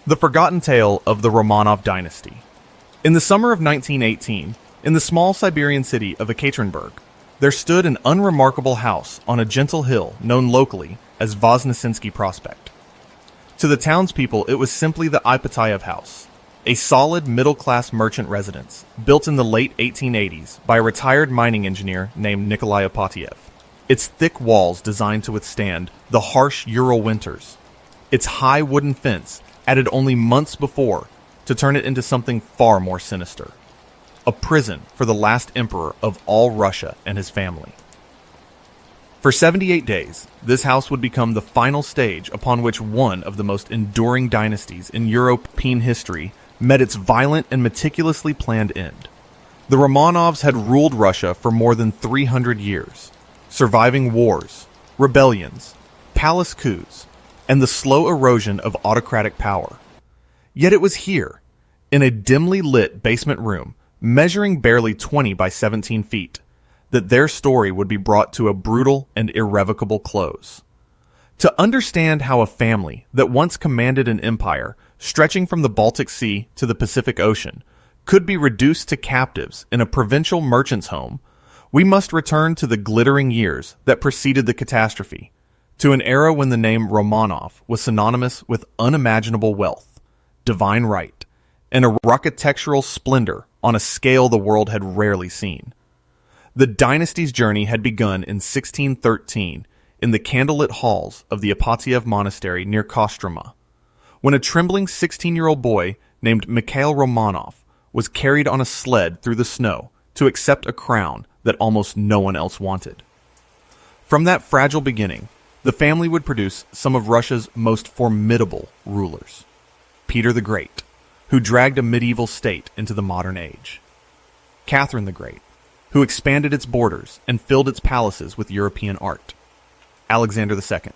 The Forgotten Tale of the Romanov Dynasty. In the summer of 1918, in the small Siberian city of Ekaterinburg, there stood an unremarkable house on a gentle hill known locally as Voznesensky Prospect. To the townspeople, it was simply the Ipatiev House, a solid middle-class merchant residence built in the late 1880s by a retired mining engineer named Nikolai Ipatiev. Its thick walls designed to withstand the harsh Ural winters. Its high wooden fence added only months before to turn it into something far more sinister. A prison for the last emperor of all Russia and his family. For 78 days, this house would become the final stage upon which one of the most enduring dynasties in European history met its violent and meticulously planned end. The Romanovs had ruled Russia for more than 300 years, surviving wars, rebellions, palace coups, and the slow erosion of autocratic power. Yet it was here, in a dimly lit basement room, measuring barely 20 by 17 feet, that their story would be brought to a brutal and irrevocable close. To understand how a family that once commanded an empire stretching from the Baltic Sea to the Pacific Ocean could be reduced to captives in a provincial merchant's home, we must return to the glittering years that preceded the catastrophe, to an era when the name Romanov was synonymous with unimaginable wealth, divine right, and architectural splendor on a scale the world had rarely seen. The dynasty's journey had begun in 1613 in the candlelit halls of the Ipatiev Monastery near Kostroma, when a trembling 16-year-old boy named Mikhail Romanov was carried on a sled through the snow to accept a crown that almost no one else wanted. From that fragile beginning, the family would produce some of Russia's most formidable rulers. Peter the Great, who dragged a medieval state into the modern age. Catherine the Great, who expanded its borders and filled its palaces with European art. Alexander II,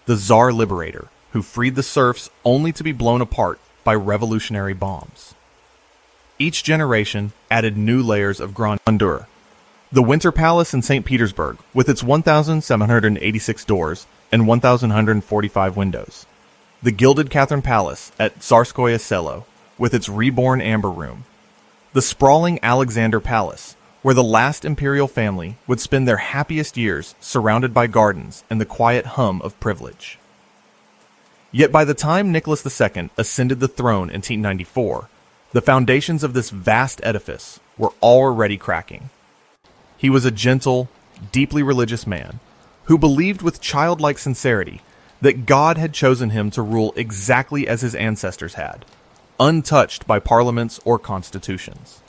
the Tsar liberator, who freed the serfs only to be blown apart by revolutionary bombs. Each generation added new layers of grandeur. The Winter Palace in St. Petersburg, with its 1,786 doors and 1,145 windows. The gilded Catherine Palace at Tsarskoye Selo, with its reborn amber room. The sprawling Alexander Palace, where the last imperial family would spend their happiest years surrounded by gardens and the quiet hum of privilege. Yet by the time Nicholas II ascended the throne in 1894, the foundations of this vast edifice were already cracking. He was a gentle, deeply religious man who believed with childlike sincerity that God had chosen him to rule exactly as his ancestors had, untouched by parliaments or constitutions.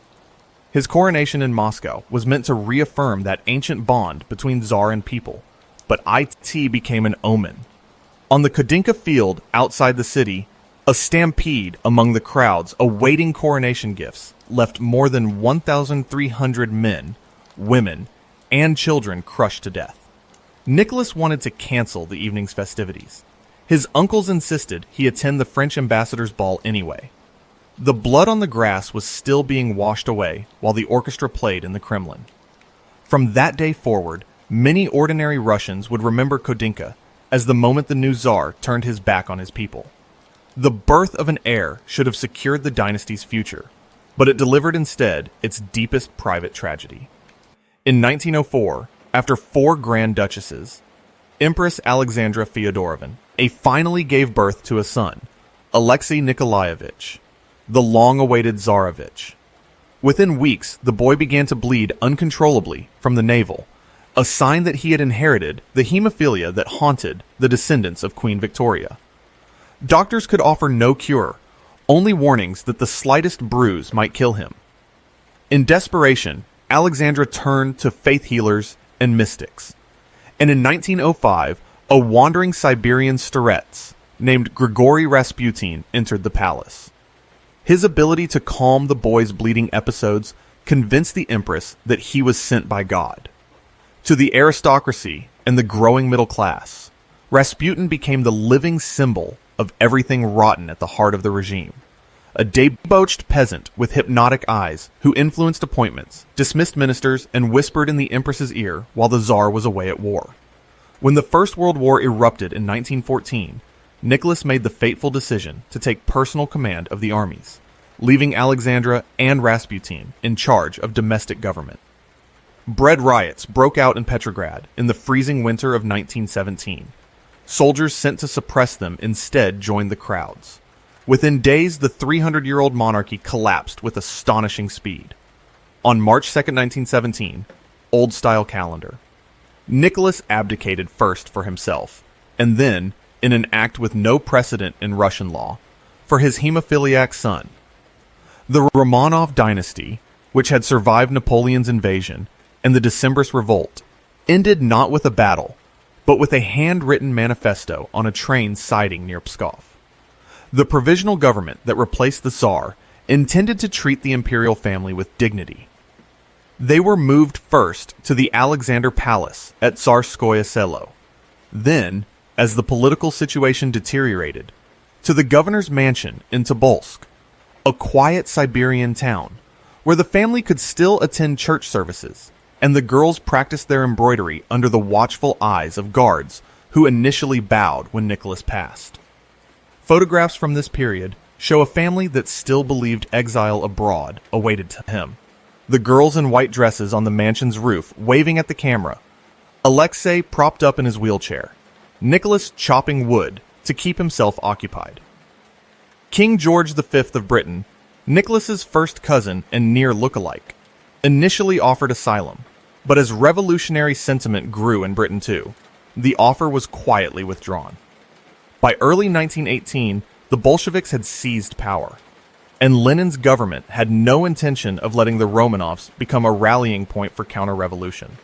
His coronation in Moscow was meant to reaffirm that ancient bond between Tsar and people, but it became an omen. On the Kudinka field outside the city, a stampede among the crowds awaiting coronation gifts left more than 1,300 men, women, and children crushed to death. Nicholas wanted to cancel the evening's festivities. His uncles insisted he attend the French ambassador's ball anyway. The blood on the grass was still being washed away while the orchestra played in the Kremlin. From that day forward, many ordinary Russians would remember Kudinka as the moment the new Tsar turned his back on his people. The birth of an heir should have secured the dynasty's future, but it delivered instead its deepest private tragedy. In 1904, after 4 Grand Duchesses, Empress Alexandra Feodorovna finally gave birth to a son, Alexei Nikolaevich, the long-awaited Tsarevich. Within weeks, the boy began to bleed uncontrollably from the navel, a sign that he had inherited the hemophilia that haunted the descendants of Queen Victoria. Doctors could offer no cure, only warnings that the slightest bruise might kill him. In desperation, Alexandra turned to faith healers and mystics. And in 1905, a wandering Siberian starets named Grigory Rasputin entered the palace. His ability to calm the boy's bleeding episodes convinced the empress that he was sent by God. To the aristocracy and the growing middle class, Rasputin became the living symbol of everything rotten at the heart of the regime. A debauched peasant with hypnotic eyes who influenced appointments, dismissed ministers, and whispered in the empress's ear while the Tsar was away at war. When the First World War erupted in 1914, Nicholas made the fateful decision to take personal command of the armies, leaving Alexandra and Rasputin in charge of domestic government. Bread riots broke out in Petrograd in the freezing winter of 1917. Soldiers sent to suppress them instead joined the crowds. Within days, the 300-year-old monarchy collapsed with astonishing speed. On March 2, 1917, old-style calendar, Nicholas abdicated first for himself, and then, in an act with no precedent in Russian law, for his hemophiliac son. The Romanov dynasty, which had survived Napoleon's invasion and the Decembrist revolt, ended not with a battle, but with a handwritten manifesto on a train siding near Pskov. The provisional government that replaced the Tsar intended to treat the imperial family with dignity. They were moved first to the Alexander Palace at Tsarskoye Selo, then, as the political situation deteriorated, to the governor's mansion in Tobolsk, a quiet Siberian town where the family could still attend church services and the girls practiced their embroidery under the watchful eyes of guards who initially bowed when Nicholas passed. Photographs from this period show a family that still believed exile abroad awaited him. The girls in white dresses on the mansion's roof waving at the camera, Alexei propped up in his wheelchair, Nicholas chopping wood to keep himself occupied. King George V of Britain, Nicholas's first cousin and near look-alike, initially offered asylum, but as revolutionary sentiment grew in Britain too, the offer was quietly withdrawn. By early 1918, the Bolsheviks had seized power, and Lenin's government had no intention of letting the Romanovs become a rallying point for counter-revolution.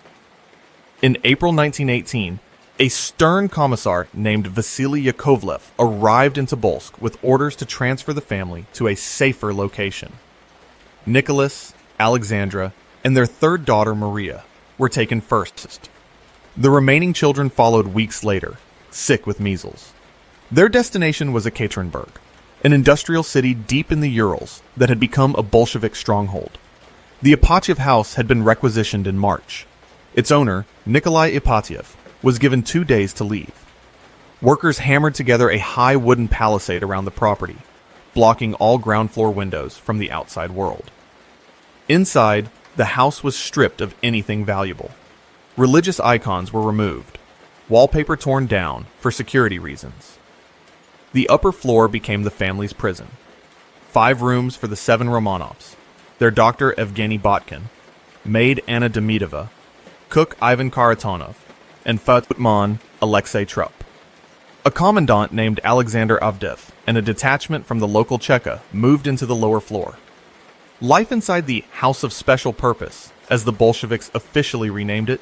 In April 1918, a stern commissar named Vasily Yakovlev arrived in Tobolsk with orders to transfer the family to a safer location. Nicholas, Alexandra, and their third daughter Maria were taken first. The remaining children followed weeks later, sick with measles. Their destination was Ekaterinburg, an industrial city deep in the Urals that had become a Bolshevik stronghold. The Ipatiev House had been requisitioned in March. Its owner, Nikolai Ipatiev, was given 2 days to leave. Workers hammered together a high wooden palisade around the property, blocking all ground floor windows from the outside world. Inside, the house was stripped of anything valuable. Religious icons were removed, wallpaper torn down for security reasons. The upper floor became the family's prison. 5 rooms for the 7 Romanovs, their doctor Evgeny Botkin, maid Anna Demidova, cook Ivan Karatonov, and footman Alexei Trupp. A commandant named Alexander Avdev and a detachment from the local Cheka moved into the lower floor. Life inside the House of Special Purpose, as the Bolsheviks officially renamed it,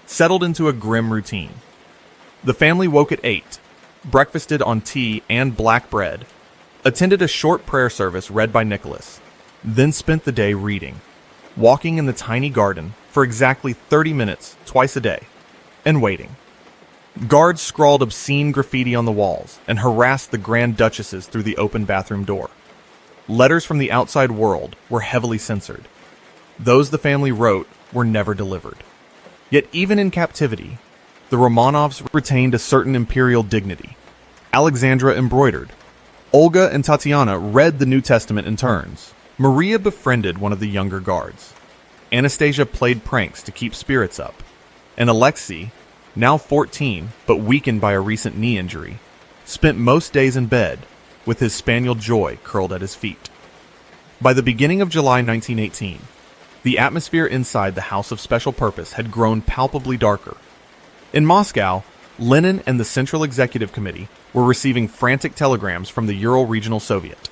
settled into a grim routine. The family woke at 8, breakfasted on tea and black bread, attended a short prayer service read by Nicholas, then spent the day reading, walking in the tiny garden for exactly 30 minutes twice a day, and waiting. Guards scrawled obscene graffiti on the walls and harassed the Grand Duchesses through the open bathroom door. Letters from the outside world were heavily censored. Those the family wrote were never delivered. Yet even in captivity, the Romanovs retained a certain imperial dignity. Alexandra embroidered. Olga and Tatiana read the New Testament in turns. Maria befriended one of the younger guards. Anastasia played pranks to keep spirits up. And Alexei, now 14 but weakened by a recent knee injury, spent most days in bed with his spaniel Joy curled at his feet. By the beginning of July 1918, the atmosphere inside the House of Special Purpose had grown palpably darker. In Moscow, Lenin and the Central Executive Committee were receiving frantic telegrams from the Ural Regional Soviet.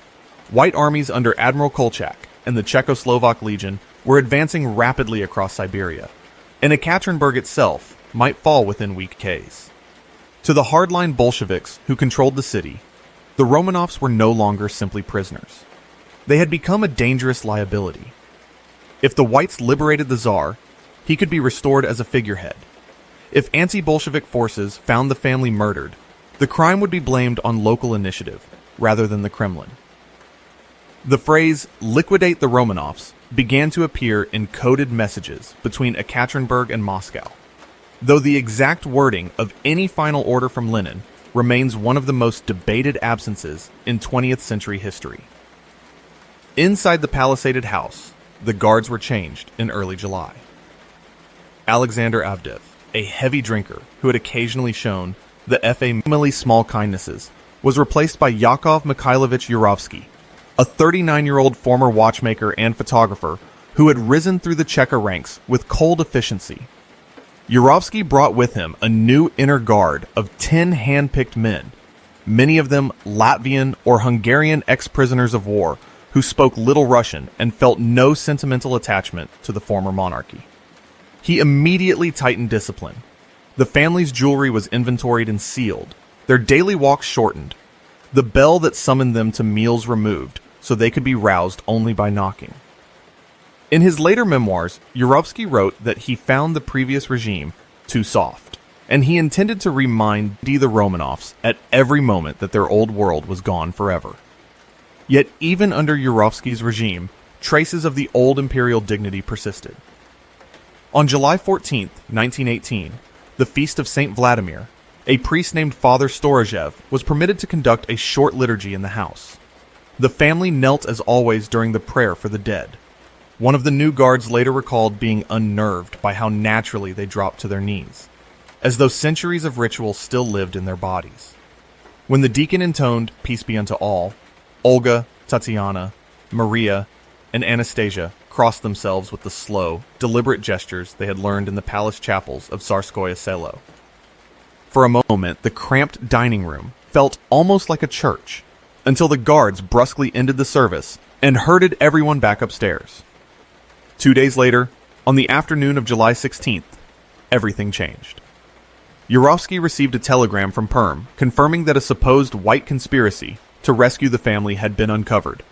White armies under Admiral Kolchak and the Czechoslovak Legion were advancing rapidly across Siberia, and Ekaterinburg itself might fall within weak days. To the hardline Bolsheviks who controlled the city, the Romanovs were no longer simply prisoners. They had become a dangerous liability. If the Whites liberated the Tsar, he could be restored as a figurehead. If anti-Bolshevik forces found the family murdered, the crime would be blamed on local initiative rather than the Kremlin. The phrase, "liquidate the Romanovs," began to appear in coded messages between Ekaterinburg and Moscow, though the exact wording of any final order from Lenin remains one of the most debated absences in 20th century history. Inside the palisaded house, the guards were changed in early July. Alexander Avdev, a heavy drinker who had occasionally shown the minimally small kindnesses, was replaced by Yakov Mikhailovich Yurovsky, a 39-year-old former watchmaker and photographer who had risen through the Cheka ranks with cold efficiency. Yurovsky brought with him a new inner guard of 10 hand-picked men, many of them Latvian or Hungarian ex-prisoners of war who spoke little Russian and felt no sentimental attachment to the former monarchy. He immediately tightened discipline. The family's jewelry was inventoried and sealed, their daily walks shortened, the bell that summoned them to meals removed so they could be roused only by knocking. In his later memoirs, Yurovsky wrote that he found the previous regime too soft, and he intended to remind the Romanovs at every moment that their old world was gone forever. Yet even under Yurovsky's regime, traces of the old imperial dignity persisted. On July 14, 1918, the feast of Saint Vladimir, a priest named Father Storozhev was permitted to conduct a short liturgy in the house. The family knelt as always during the prayer for the dead. One of the new guards later recalled being unnerved by how naturally they dropped to their knees, as though centuries of ritual still lived in their bodies. When the deacon intoned "Peace be unto all," Olga, Tatiana, Maria, and Anastasia crossed themselves with the slow, deliberate gestures they had learned in the palace chapels of Tsarskoye Selo. For a moment, the cramped dining room felt almost like a church, until the guards brusquely ended the service and herded everyone back upstairs. 2 days later, on the afternoon of July 16th, everything changed. Yurovsky received a telegram from Perm confirming that a supposed white conspiracy to rescue the family had been uncovered,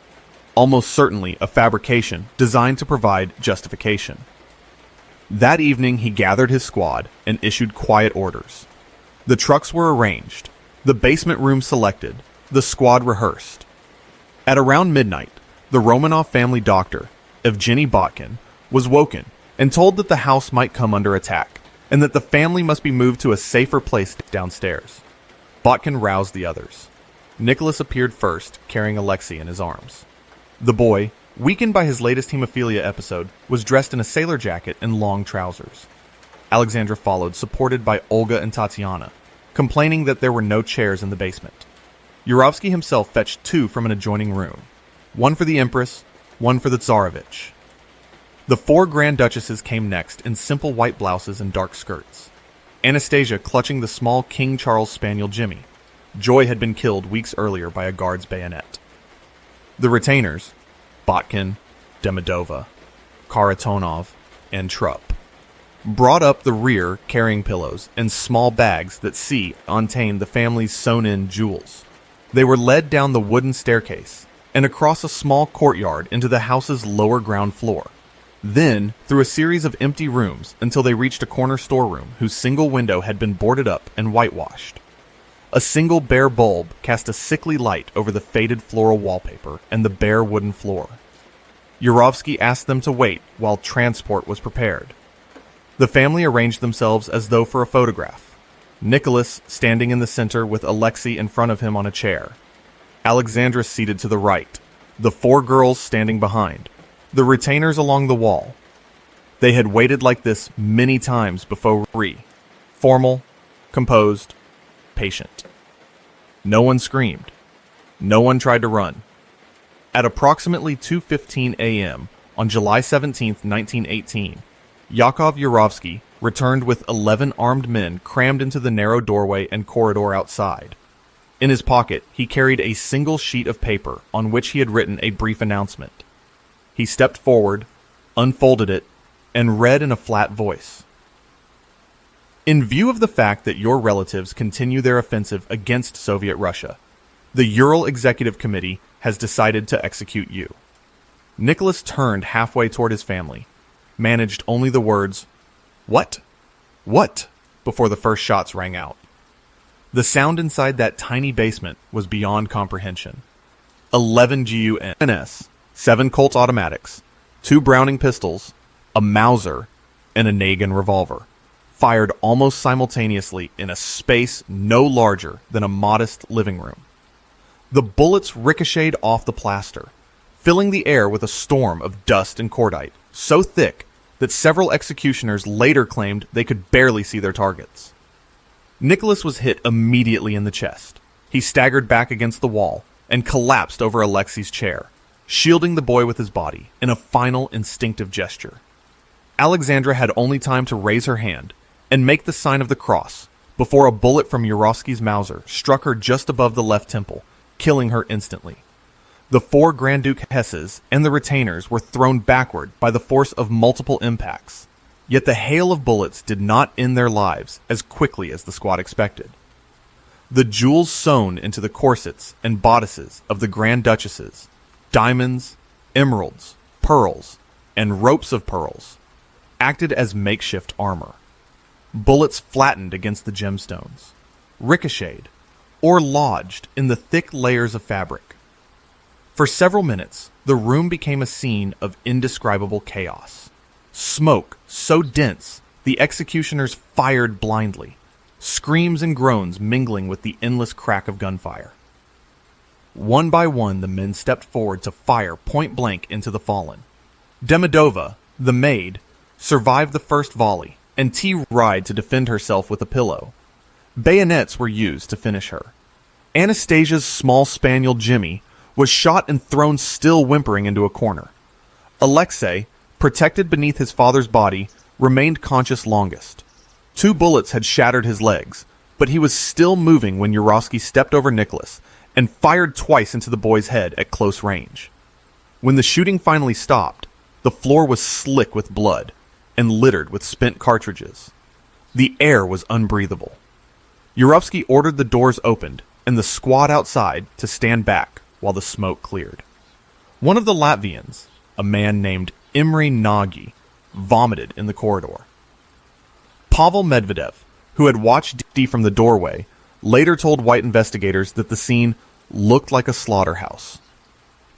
almost certainly a fabrication designed to provide justification. That evening, he gathered his squad and issued quiet orders. The trucks were arranged, the basement room selected, the squad rehearsed. At around midnight, the Romanov family doctor, Evgeny Botkin, was woken and told that the house might come under attack and that the family must be moved to a safer place downstairs. Botkin roused the others. Nicholas appeared first, carrying Alexei in his arms. The boy, weakened by his latest hemophilia episode, was dressed in a sailor jacket and long trousers. Alexandra followed, supported by Olga and Tatiana, complaining that there were no chairs in the basement. Yurovsky himself fetched 2 from an adjoining room, one for the Empress, one for the Tsarevich. The 4 Grand Duchesses came next in simple white blouses and dark skirts. Anastasia clutching the small King Charles spaniel Jimmy. Joy had been killed weeks earlier by a guard's bayonet. The retainers, Botkin, Demidova, Karatonov, and Trupp, brought up the rear carrying pillows and small bags that contained the family's sewn-in jewels. They were led down the wooden staircase and across a small courtyard into the house's lower ground floor, then through a series of empty rooms until they reached a corner storeroom whose single window had been boarded up and whitewashed. A single bare bulb cast a sickly light over the faded floral wallpaper and the bare wooden floor. Yurovsky asked them to wait while transport was prepared. The family arranged themselves as though for a photograph. Nicholas standing in the center with Alexei in front of him on a chair. Alexandra seated to the right. The 4 girls standing behind. The retainers along the wall. They had waited like this many times before. Formal, composed, patient. No one screamed. No one tried to run. At approximately 2:15 a.m. on July 17, 1918, Yakov Yurovsky returned with 11 armed men crammed into the narrow doorway and corridor outside. In his pocket, he carried a single sheet of paper on which he had written a brief announcement. He stepped forward, unfolded it, and read in a flat voice. In view of the fact that your relatives continue their offensive against Soviet Russia, the Ural Executive Committee has decided to execute you. Nicholas turned halfway toward his family, managed only the words, "What? What?" before the first shots rang out. The sound inside that tiny basement was beyond comprehension. 11 GUNS, 7 Colt automatics, 2 Browning pistols, a Mauser, and a Nagin revolver, fired almost simultaneously in a space no larger than a modest living room. The bullets ricocheted off the plaster, filling the air with a storm of dust and cordite, so thick that several executioners later claimed they could barely see their targets. Nicholas was hit immediately in the chest. He staggered back against the wall and collapsed over Alexei's chair, shielding the boy with his body in a final instinctive gesture. Alexandra had only time to raise her hand and make the sign of the cross before a bullet from Yurovsky's Mauser struck her just above the left temple, killing her instantly. The 4 Grand Duke Hesses and the retainers were thrown backward by the force of multiple impacts, yet the hail of bullets did not end their lives as quickly as the squad expected. The jewels sewn into the corsets and bodices of the Grand Duchesses, diamonds, emeralds, pearls, and ropes of pearls, acted as makeshift armor. Bullets flattened against the gemstones, ricocheted, or lodged in the thick layers of fabric. For several minutes, the room became a scene of indescribable chaos. Smoke so dense, the executioners fired blindly, screams and groans mingling with the endless crack of gunfire. One by one, the men stepped forward to fire point blank into the fallen. Demidova, the maid, survived the first volley, and T-ried to defend herself with a pillow. Bayonets were used to finish her. Anastasia's small spaniel Jimmy was shot and thrown still whimpering into a corner. Alexei, protected beneath his father's body, remained conscious longest. 2 bullets had shattered his legs, but he was still moving when Yurovsky stepped over Nicholas and fired twice into the boy's head at close range. When the shooting finally stopped, the floor was slick with blood and littered with spent cartridges. The air was unbreathable. Yurovsky ordered the doors opened and the squad outside to stand back while the smoke cleared. One of the Latvians, a man named Imre Nagy, vomited in the corridor. Pavel Medvedev, who had watched D from the doorway, later told white investigators that the scene looked like a slaughterhouse.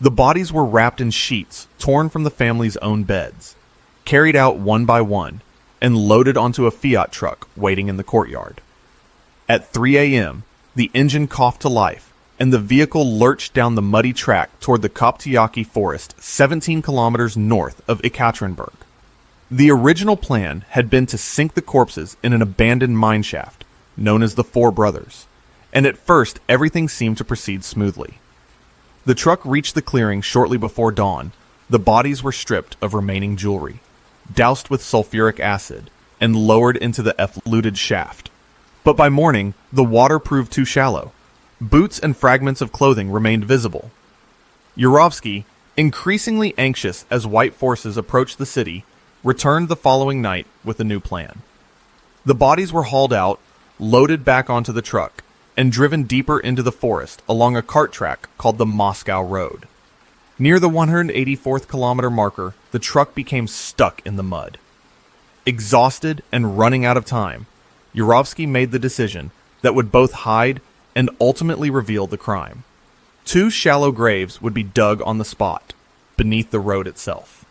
The bodies were wrapped in sheets torn from the family's own beds, carried out one by one, and loaded onto a Fiat truck waiting in the courtyard. At 3 a.m., the engine coughed to life, and the vehicle lurched down the muddy track toward the Koptyaki forest 17 kilometers north of Ekaterinburg. The original plan had been to sink the corpses in an abandoned mine shaft, known as the Four Brothers, and at first everything seemed to proceed smoothly. The truck reached the clearing shortly before dawn. The bodies were stripped of remaining jewelry, doused with sulfuric acid, and lowered into the effluted shaft. But by morning, the water proved too shallow. Boots and fragments of clothing remained visible. Yurovsky, increasingly anxious as white forces approached the city, returned the following night with a new plan. The bodies were hauled out, loaded back onto the truck, and driven deeper into the forest along a cart track called the Moscow Road. Near the 184th kilometer marker, the truck became stuck in the mud. Exhausted and running out of time, Yurovsky made the decision that would both hide and ultimately reveal the crime. 2 shallow graves would be dug on the spot, beneath the road itself.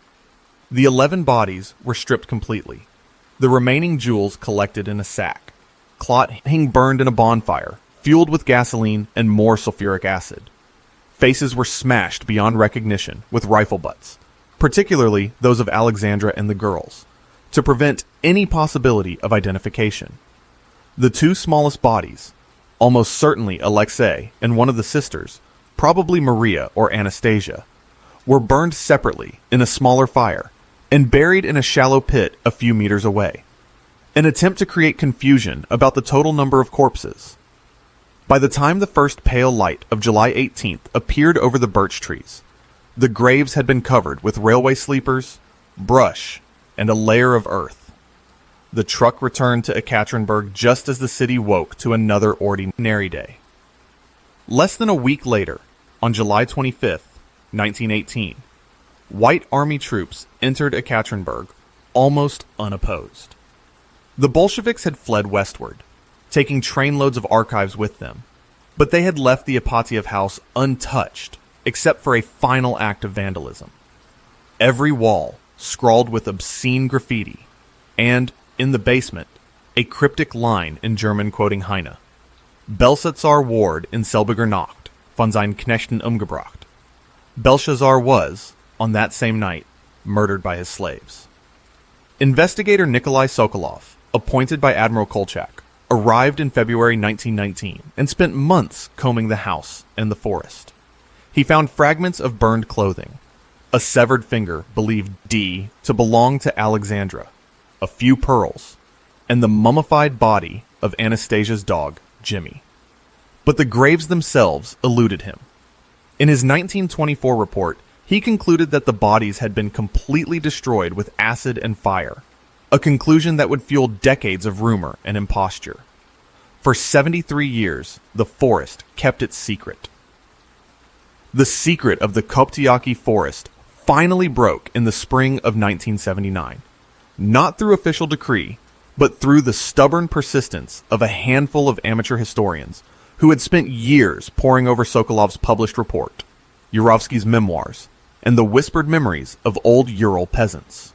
The 11 bodies were stripped completely, the remaining jewels collected in a sack, clothing burned in a bonfire, fueled with gasoline and more sulfuric acid. Faces were smashed beyond recognition with rifle butts, particularly those of Alexandra and the girls, to prevent any possibility of identification. The 2 smallest bodies, almost certainly Alexei and one of the sisters, probably Maria or Anastasia, were burned separately in a smaller fire and buried in a shallow pit a few meters away, an attempt to create confusion about the total number of corpses. By the time the first pale light of July 18th appeared over the birch trees, the graves had been covered with railway sleepers, brush, and a layer of earth. The truck returned to Ekaterinburg just as the city woke to another ordinary day. Less than a week later, on July 25th, 1918, white army troops entered Ekaterinburg almost unopposed. The Bolsheviks had fled westward, taking trainloads of archives with them, but they had left the Ipatiev House untouched except for a final act of vandalism. Every wall scrawled with obscene graffiti, and, in the basement, a cryptic line in German quoting Heine. Belshazzar ward in selbiger Nacht von seinen Knechten umgebracht. Belshazzar was, on that same night, murdered by his slaves. Investigator Nikolai Sokolov, appointed by Admiral Kolchak, arrived in February 1919 and spent months combing the house and the forest. He found fragments of burned clothing, a severed finger believed D to belong to Alexandra, a few pearls, and the mummified body of Anastasia's dog, Jimmy. But the graves themselves eluded him. In his 1924 report, he concluded that the bodies had been completely destroyed with acid and fire, a conclusion that would fuel decades of rumor and imposture. For 73 years, the forest kept its secret. The secret of the Koptiaki forest finally broke in the spring of 1979, not through official decree, but through the stubborn persistence of a handful of amateur historians who had spent years poring over Sokolov's published report, Yurovsky's memoirs, and the whispered memories of old Ural peasants.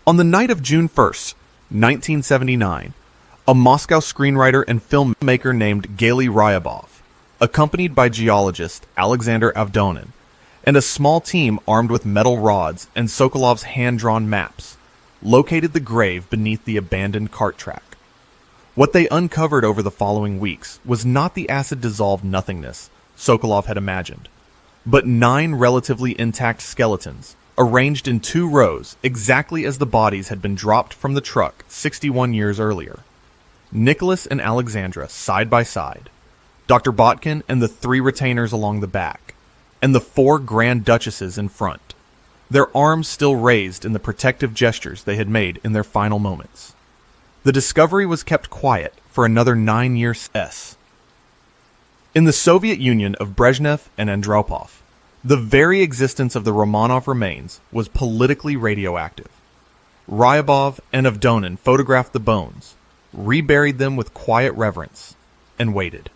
On the night of June 1st, 1979, a Moscow screenwriter and filmmaker named Gaily Ryabov, accompanied by geologist Alexander Avdonin, and a small team armed with metal rods and Sokolov's hand-drawn maps, located the grave beneath the abandoned cart track. What they uncovered over the following weeks was not the acid-dissolved nothingness Sokolov had imagined, but 9 relatively intact skeletons, arranged in 2 rows exactly as the bodies had been dropped from the truck 61 years earlier. Nicholas and Alexandra side by side, Dr. Botkin and the 3 retainers along the back, and the 4 Grand Duchesses in front, their arms still raised in the protective gestures they had made in their final moments. The discovery was kept quiet for another 9 years. In the Soviet Union of Brezhnev and Andropov, the very existence of the Romanov remains was politically radioactive. Ryabov and Avdonin photographed the bones, reburied them with quiet reverence, and waited.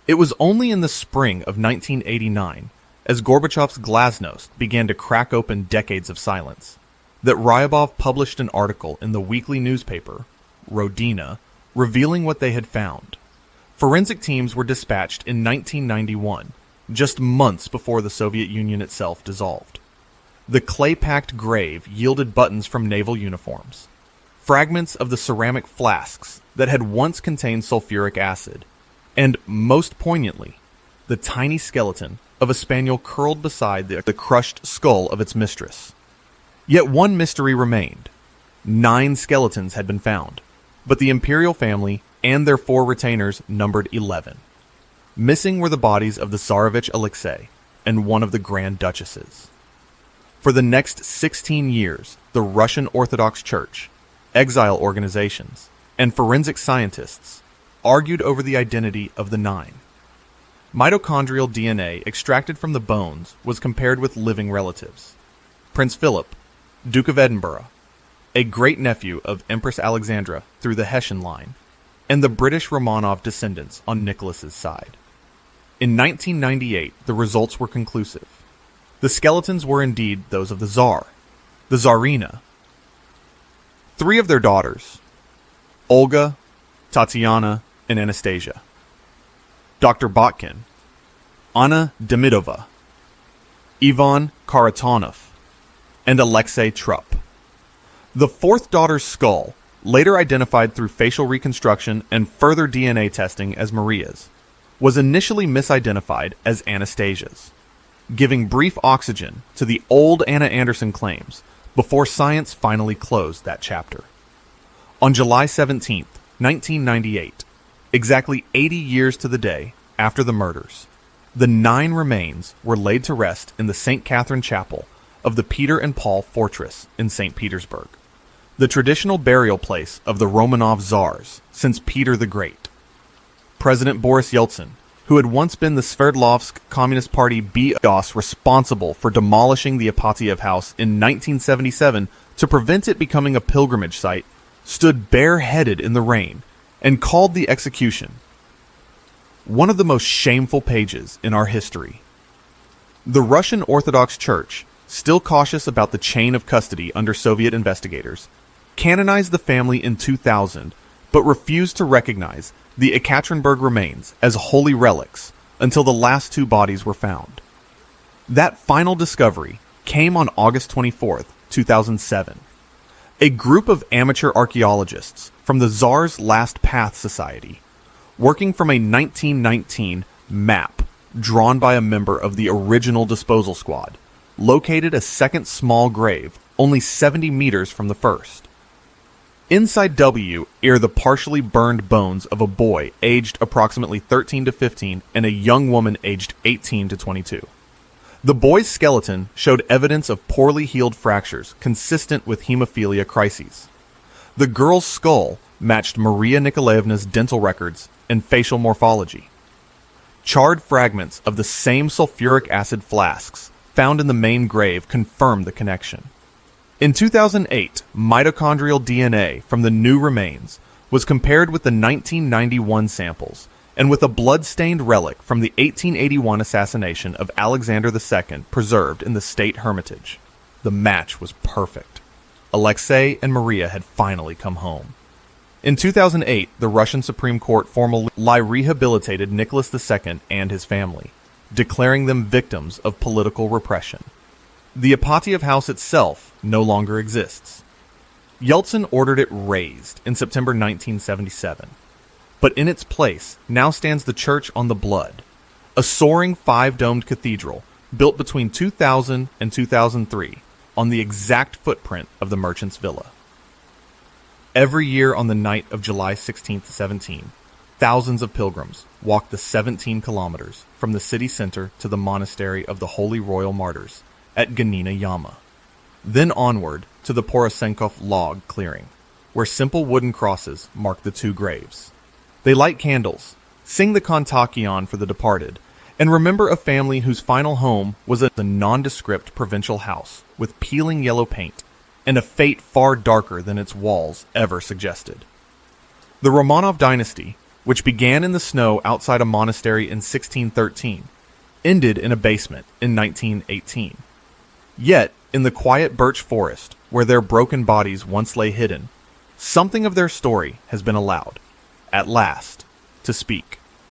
It was only in the spring of 1989, as Gorbachev's glasnost began to crack open decades of silence, that Ryabov published an article in the weekly newspaper, Rodina, revealing what they had found. Forensic teams were dispatched in 1991, just months before the Soviet Union itself dissolved. The clay-packed grave yielded buttons from naval uniforms, fragments of the ceramic flasks that had once contained sulfuric acid, and, most poignantly, the tiny skeleton of a spaniel curled beside the crushed skull of its mistress. Yet one mystery remained. 9 skeletons had been found, but the imperial family and their 4 retainers numbered 11. Missing were the bodies of the Tsarevich Alexei and one of the Grand Duchesses. For the next 16 years, the Russian Orthodox Church, exile organizations, and forensic scientists argued over the identity of the 9. Mitochondrial DNA extracted from the bones was compared with living relatives. Prince Philip, Duke of Edinburgh, a great-nephew of Empress Alexandra through the Hessian line, and the British Romanov descendants on Nicholas's side. In 1998, the results were conclusive. The skeletons were indeed those of the Tsar, the Tsarina. 3 of their daughters, Olga, Tatiana, and Anastasia. Dr. Botkin, Anna Demidova, Ivan Karatonov, and Alexei Trupp. The 4th daughter's skull, later identified through facial reconstruction and further DNA testing as Maria's, was initially misidentified as Anastasia's, giving brief oxygen to the old Anna Anderson claims before science finally closed that chapter. On July 17, 1998, exactly 80 years to the day after the murders, the 9 remains were laid to rest in the St. Catherine Chapel of the Peter and Paul Fortress in St. Petersburg, the traditional burial place of the Romanov Tsars since Peter the Great. President Boris Yeltsin, who had once been the Sverdlovsk Communist Party boss responsible for demolishing the Ipatiev House in 1977 to prevent it becoming a pilgrimage site, stood bareheaded in the rain and called the execution one of the most shameful pages in our history. The Russian Orthodox Church, still cautious about the chain of custody under Soviet investigators, canonized the family in 2000, but refused to recognize the Ekaterinburg remains as holy relics until the last two bodies were found. That final discovery came on August 24th, 2007. A group of amateur archaeologists from the Tsar's Last Path Society, working from a 1919 map drawn by a member of the original disposal squad, located a second small grave only 70 meters from the first. Inside W are the partially burned bones of a boy aged approximately 13 to 15 and a young woman aged 18 to 22. The boy's skeleton showed evidence of poorly healed fractures consistent with hemophilia crises. The girl's skull matched Maria Nikolaevna's dental records and facial morphology. Charred fragments of the same sulfuric acid flasks found in the main grave confirmed the connection. In 2008, mitochondrial DNA from the new remains was compared with the 1991 samples and with a blood-stained relic from the 1881 assassination of Alexander II preserved in the state hermitage. The match was perfect. Alexei and Maria had finally come home. In 2008, the Russian Supreme Court formally rehabilitated Nicholas II and his family, declaring them victims of political repression. The Ipatiev House itself no longer exists. Yeltsin ordered it razed in September 1977. But in its place now stands the Church on the Blood, a soaring five-domed cathedral built between 2000 and 2003 on the exact footprint of the merchant's villa. Every year on the night of July 16th to 17, thousands of pilgrims walk the 17 kilometers from the city center to the monastery of the Holy Royal Martyrs at Ganina Yama, then onward to the Porosenkov log clearing, where simple wooden crosses mark the two graves. They light candles, sing the Kontakion for the departed, and remember a family whose final home was a nondescript provincial house with peeling yellow paint and a fate far darker than its walls ever suggested. The Romanov dynasty, which began in the snow outside a monastery in 1613, ended in a basement in 1918. Yet, in the quiet birch forest where their broken bodies once lay hidden, something of their story has been allowed, at last, to speak.